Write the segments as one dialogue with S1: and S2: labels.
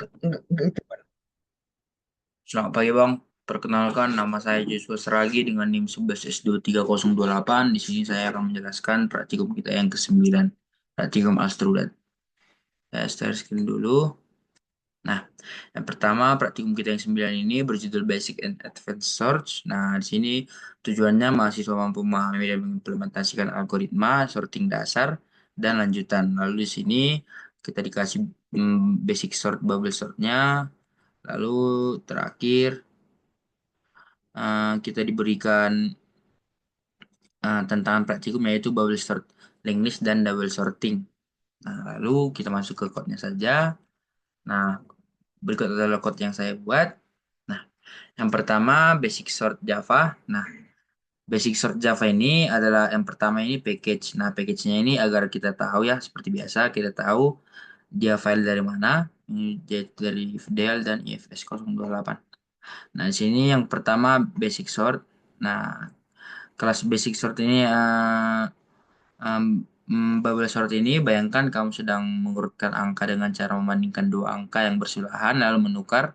S1: Enggak itu.
S2: Selamat pagi Bang, perkenalkan nama saya Joshua Seragi dengan NIM 11S23028. Di sini saya akan menjelaskan praktikum kita yang ke-9, praktikum Astrodat. Saya share screen dulu. Nah, yang pertama praktikum kita yang 9 ini berjudul Basic and Advanced Search. Nah, di sini tujuannya mahasiswa mampu memahami dan mengimplementasikan algoritma sorting dasar dan lanjutan. Lalu di sini kita dikasih basic sort, bubble sortnya. Lalu terakhir kita diberikan tantangan praktikum yaitu bubble sort, linked list, dan double sorting. Nah, lalu kita masuk ke code-nya saja. Nah, berikut adalah code yang saya buat. Nah, yang pertama basic sort Java. Nah, basic sort Java ini adalah yang pertama ini package. Nah, package-nya ini agar kita tahu ya, seperti biasa kita tahu dia file dari mana. Ini dari fdel dan ifs 028. Nah, di sini yang pertama basic sort. Nah, kelas basic sort ini bubble sort ini bayangkan kamu sedang mengurutkan angka dengan cara membandingkan dua angka yang bersebelahan lalu menukar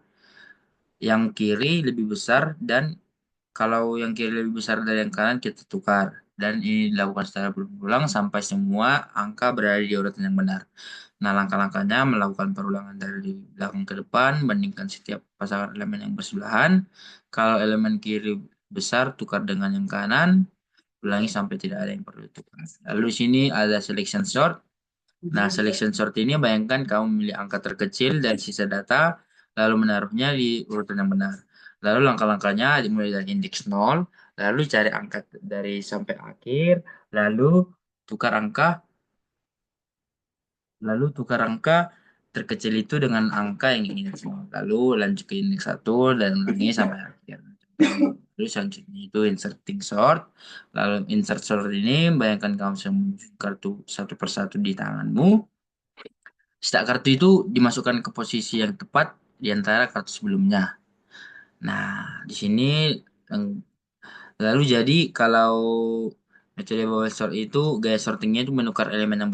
S2: yang kiri lebih besar dan kalau yang kiri lebih besar dari yang kanan kita tukar dan ini dilakukan secara berulang sampai semua angka berada di urutan yang benar. Nah, langkah-langkahnya melakukan perulangan dari belakang ke depan, bandingkan setiap pasangan elemen yang bersebelahan. Kalau elemen kiri besar, tukar dengan yang kanan, ulangi sampai tidak ada yang perlu ditukar. Lalu di sini ada selection sort. Nah, selection sort ini bayangkan kamu memilih angka terkecil dari sisa data, lalu menaruhnya di urutan yang benar. Lalu langkah-langkahnya dimulai dari indeks 0, lalu cari angka dari sampai akhir, lalu tukar angka, lalu tukar angka terkecil itu dengan angka yang ingin semua. Lalu lanjut ke indeks 1 dan ulangi sampai akhir. Lalu selanjutnya itu inserting sort. Lalu insert sort ini bayangkan kamu sembunyikan kartu satu persatu di tanganmu. Setiap kartu itu dimasukkan ke posisi yang tepat di antara kartu sebelumnya. Nah, di sini yang- lalu jadi kalau metode bubble sort itu gaya sortingnya itu menukar elemen yang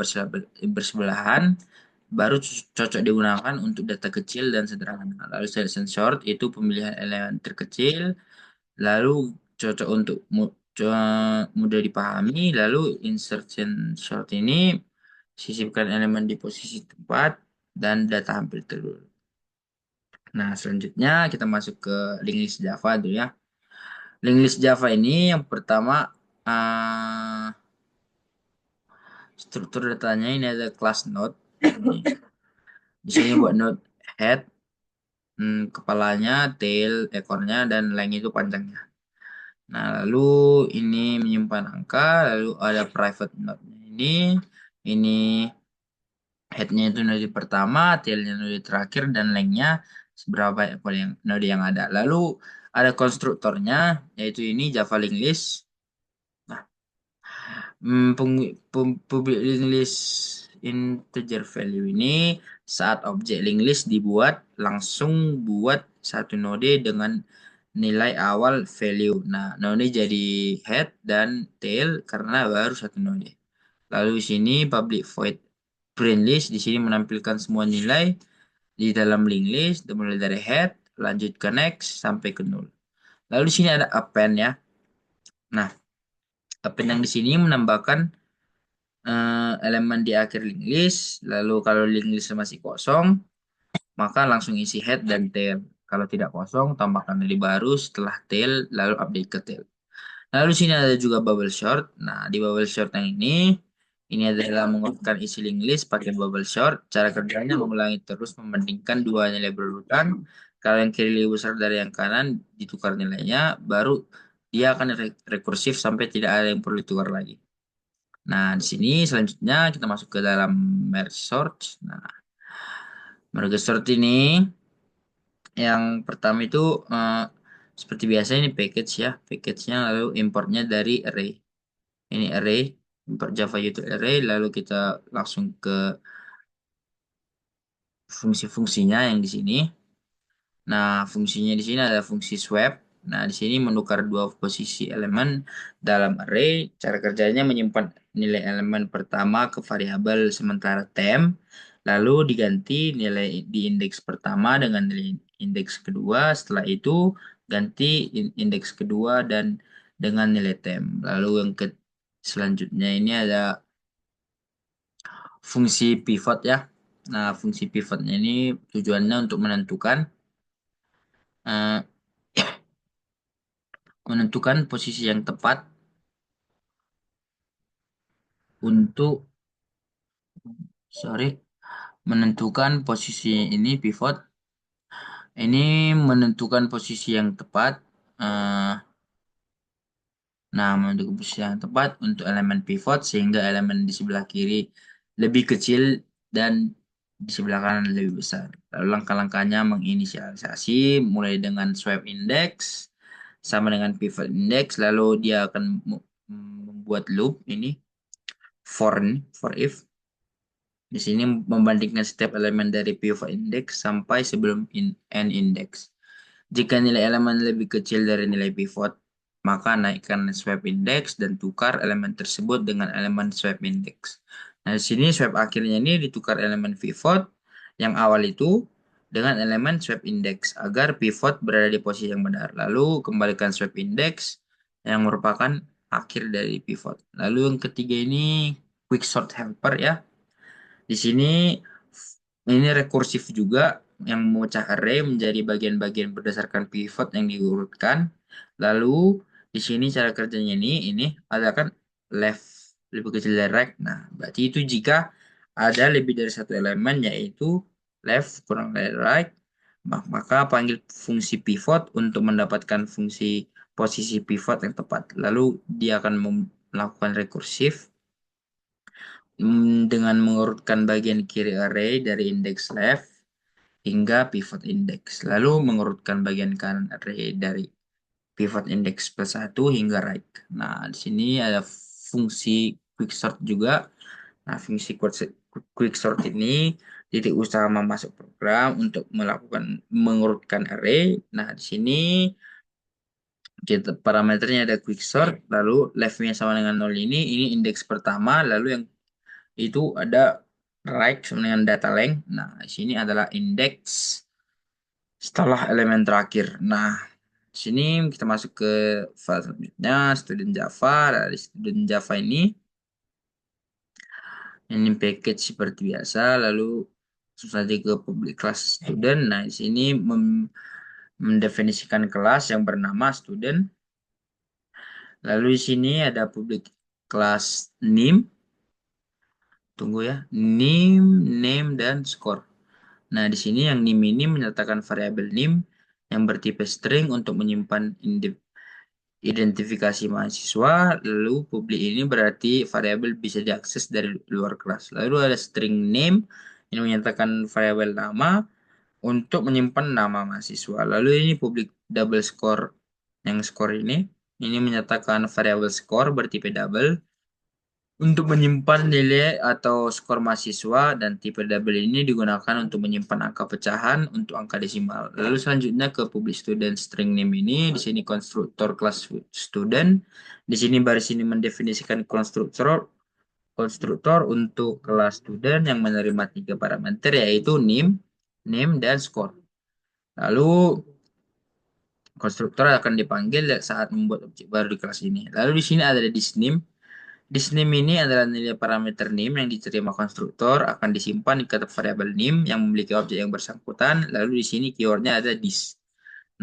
S2: bersebelahan baru cocok digunakan untuk data kecil dan sederhana. Lalu selection sort itu pemilihan elemen terkecil, lalu cocok untuk mudah dipahami. Lalu insertion sort ini sisipkan elemen di posisi tepat dan data hampir terus. Nah, selanjutnya kita masuk ke link list Java dulu ya. Link list Java ini yang pertama uh, struktur datanya ini ada class node. Di sini buat node head, kepalanya, tail, ekornya, dan length itu panjangnya. Nah, lalu ini menyimpan angka, lalu ada private node-nya ini head-nya itu node pertama, tail-nya node terakhir, dan length-nya seberapa ekor yang node yang ada. Lalu ada konstruktornya, yaitu ini Java link list. Nah, public link list integer value ini saat objek link list dibuat langsung buat satu node dengan nilai awal value. Nah, node jadi head dan tail karena baru satu node. Lalu di sini public void print list di sini menampilkan semua nilai di dalam link list dimulai dari head lanjut ke next sampai ke null. Lalu di sini ada append ya. Nah, append yang di sini menambahkan elemen di akhir link list. Lalu kalau link list masih kosong, maka langsung isi head dan tail. Kalau tidak kosong, tambahkan nilai baru setelah tail, lalu update ke tail. Lalu di sini ada juga bubble sort. Nah, di bubble sort yang ini adalah mengurutkan isi link list pakai bubble sort. Cara kerjanya mengulangi terus membandingkan dua nilai berurutan. Kalau yang kiri lebih besar dari yang kanan, ditukar nilainya, baru dia akan rekursif sampai tidak ada yang perlu ditukar lagi. Nah, di sini selanjutnya kita masuk ke dalam merge sort. Nah, merge sort ini yang pertama itu eh, seperti biasa ini package ya, package-nya lalu importnya dari array. Ini array, import Java util array, lalu kita langsung ke fungsi-fungsinya yang di sini. Nah, fungsinya di sini ada fungsi swap. Nah, di sini menukar dua posisi elemen dalam array. Cara kerjanya menyimpan nilai elemen pertama ke variabel sementara temp. Lalu diganti nilai di indeks pertama dengan nilai indeks kedua. Setelah itu ganti indeks kedua dan dengan nilai tem. Lalu yang selanjutnya ini ada fungsi pivot ya. Nah, fungsi pivotnya ini tujuannya untuk eh, menentukan posisi yang tepat untuk sorry menentukan posisi ini pivot ini menentukan posisi yang tepat. eh, Nah, menentukan posisi yang tepat untuk elemen pivot sehingga elemen di sebelah kiri lebih kecil dan di sebelah kanan lebih besar. Lalu langkah-langkahnya menginisialisasi mulai dengan swipe index sama dengan pivot index, lalu dia akan membuat loop ini for if. Di sini membandingkan setiap elemen dari pivot index sampai sebelum end index. Jika nilai elemen lebih kecil dari nilai pivot, maka naikkan swap index dan tukar elemen tersebut dengan elemen swap index. Nah, di sini swap akhirnya ini ditukar elemen pivot yang awal itu dengan elemen swap index agar pivot berada di posisi yang benar. Lalu kembalikan swap index yang merupakan akhir dari pivot. Lalu yang ketiga ini quick sort helper ya. Di sini ini rekursif juga yang memecah array menjadi bagian-bagian berdasarkan pivot yang diurutkan. Lalu di sini cara kerjanya ini ada kan left lebih kecil dari right. Nah, berarti itu jika ada lebih dari satu elemen yaitu left kurang dari right, maka panggil fungsi pivot untuk mendapatkan fungsi posisi pivot yang tepat. Lalu dia akan melakukan rekursif dengan mengurutkan bagian kiri array dari indeks left hingga pivot index. Lalu mengurutkan bagian kanan array dari pivot index plus 1 hingga right. Nah, di sini ada fungsi quicksort juga. Nah, fungsi quicksort ini titik utama masuk program untuk melakukan mengurutkan array. Nah, di sini kita parameternya ada quicksort, lalu leftnya sama dengan 0 ini indeks pertama, lalu yang itu ada right sama dengan data length. Nah, di sini adalah indeks setelah elemen terakhir. Nah, di sini kita masuk ke file selanjutnya, student Java. Dari student Java ini package seperti biasa, lalu langsung saja ke public class student. Nah, di sini mendefinisikan kelas yang bernama student. Lalu di sini ada public class name. Tunggu ya, name dan score. Nah, di sini yang name ini menyatakan variabel name yang bertipe string untuk menyimpan identifikasi mahasiswa. Lalu publik ini berarti variabel bisa diakses dari luar kelas. Lalu ada string name yang menyatakan variabel nama untuk menyimpan nama mahasiswa. Lalu ini publik double score. Yang score ini menyatakan variabel score bertipe double untuk menyimpan nilai atau skor mahasiswa dan tipe double ini digunakan untuk menyimpan angka pecahan untuk angka desimal. Lalu selanjutnya ke public student string name ini, di sini konstruktor kelas student. Di sini baris ini mendefinisikan konstruktor untuk kelas student yang menerima tiga parameter yaitu name dan score. Lalu konstruktor akan dipanggil saat membuat objek baru di kelas ini. Lalu di sini ada disname. Disname ini adalah nilai parameter name yang diterima konstruktor akan disimpan ke variabel name yang memiliki objek yang bersangkutan. Lalu di sini keywordnya ada dis.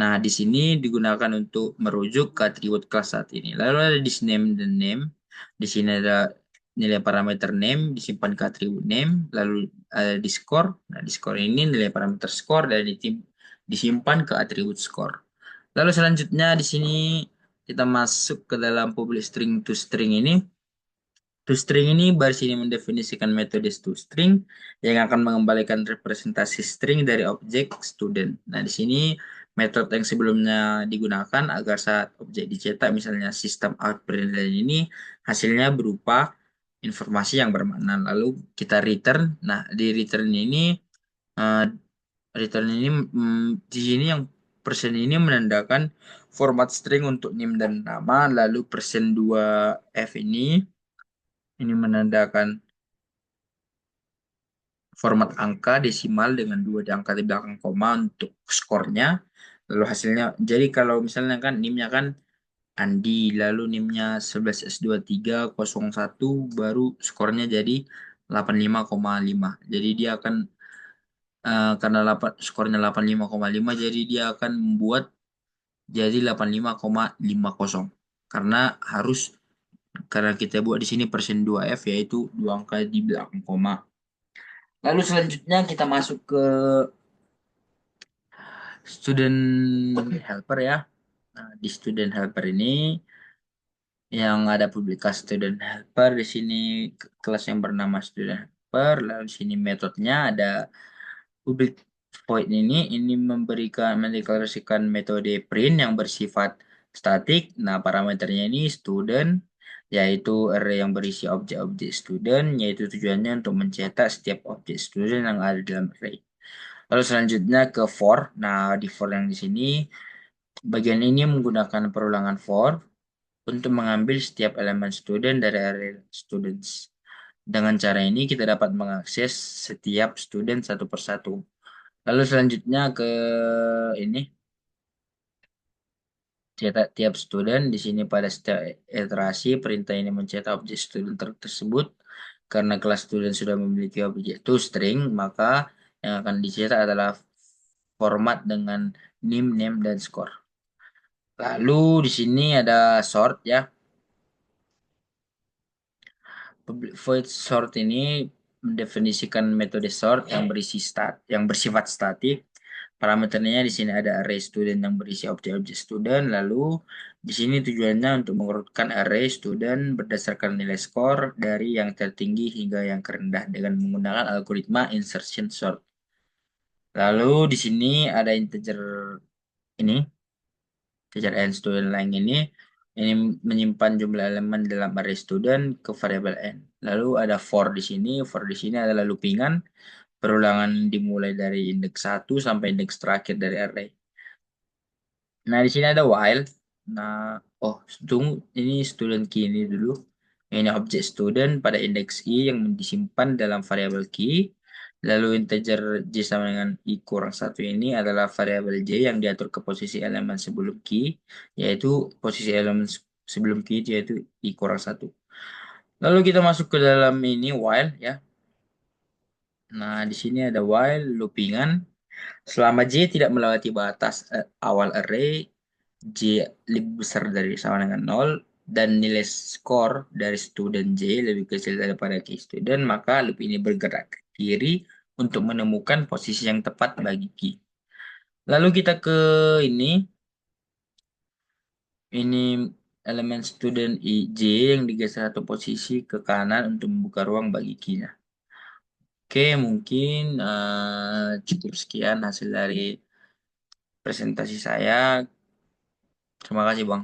S2: Nah, di sini digunakan untuk merujuk ke atribut kelas saat ini. Lalu ada disname dan name. Di sini ada nilai parameter name disimpan ke atribut name. Lalu ada di score. Nah, di score ini nilai parameter score dan disimpan ke atribut score. Lalu selanjutnya di sini kita masuk ke dalam public string to string ini. ToString ini baris ini mendefinisikan metode toString yang akan mengembalikan representasi string dari objek student. Nah, di sini metode yang sebelumnya digunakan agar saat objek dicetak, misalnya sistem out println ini, hasilnya berupa informasi yang bermakna. Lalu kita return. Nah, di return ini, eh, di sini yang persen ini menandakan format string untuk name dan nama. Lalu persen 2F ini menandakan format angka desimal dengan dua diangkat di belakang koma untuk skornya. Lalu hasilnya, jadi kalau misalnya kan NIM-nya kan Andi, lalu NIM-nya 11S2301, baru skornya jadi 85,5. Jadi dia akan karena skornya 85,5, jadi dia akan membuat jadi 85,50. Karena harus karena kita buat di sini persen 2F, yaitu dua angka di belakang koma. Lalu selanjutnya kita masuk ke student helper ya. Nah, di student helper ini yang ada publikasi student helper di sini, kelas yang bernama student helper. Lalu di sini metodenya ada public void ini memberikan mendeklarasikan metode print yang bersifat statik. Nah, parameternya ini student, yaitu array yang berisi objek-objek student, yaitu tujuannya untuk mencetak setiap objek student yang ada dalam array. Lalu selanjutnya ke for. Nah, di for yang di sini, bagian ini menggunakan perulangan for untuk mengambil setiap elemen student dari array students. Dengan cara ini kita dapat mengakses setiap student satu persatu. Lalu selanjutnya ke ini, cetak tiap student. Di sini pada setiap iterasi perintah ini mencetak objek student tersebut. Karena kelas student sudah memiliki objek toString, maka yang akan dicetak adalah format dengan name, dan score. Lalu di sini ada sort ya. Public void sort ini mendefinisikan metode sort yang bersifat statik. Parameternya di sini ada array student yang berisi objek-objek student. Lalu di sini tujuannya untuk mengurutkan array student berdasarkan nilai skor dari yang tertinggi hingga yang terendah dengan menggunakan algoritma insertion sort. Lalu di sini ada integer ini, integer n student length ini menyimpan jumlah elemen dalam array student ke variabel n. Lalu ada for di sini. For di sini adalah loopingan. Perulangan dimulai dari indeks 1 sampai indeks terakhir dari array. Nah, di sini ada while. Nah, oh, tunggu, ini student key ini dulu. Ini objek student pada indeks i yang disimpan dalam variabel key. Lalu integer j sama dengan i kurang 1 ini adalah variabel j yang diatur ke posisi elemen sebelum key, yaitu posisi elemen sebelum key yaitu i kurang 1. Lalu kita masuk ke dalam ini while ya. Nah, di sini ada while loopingan. Selama J tidak melewati batas awal array, J lebih besar dari sama dengan 0, dan nilai skor dari student J lebih kecil daripada key student, maka loop ini bergerak ke kiri untuk menemukan posisi yang tepat bagi key. Lalu kita ke ini, ini elemen student J yang digeser satu posisi ke kanan untuk membuka ruang bagi key-nya. Oke, mungkin cukup sekian hasil dari presentasi saya. Terima kasih, Bang.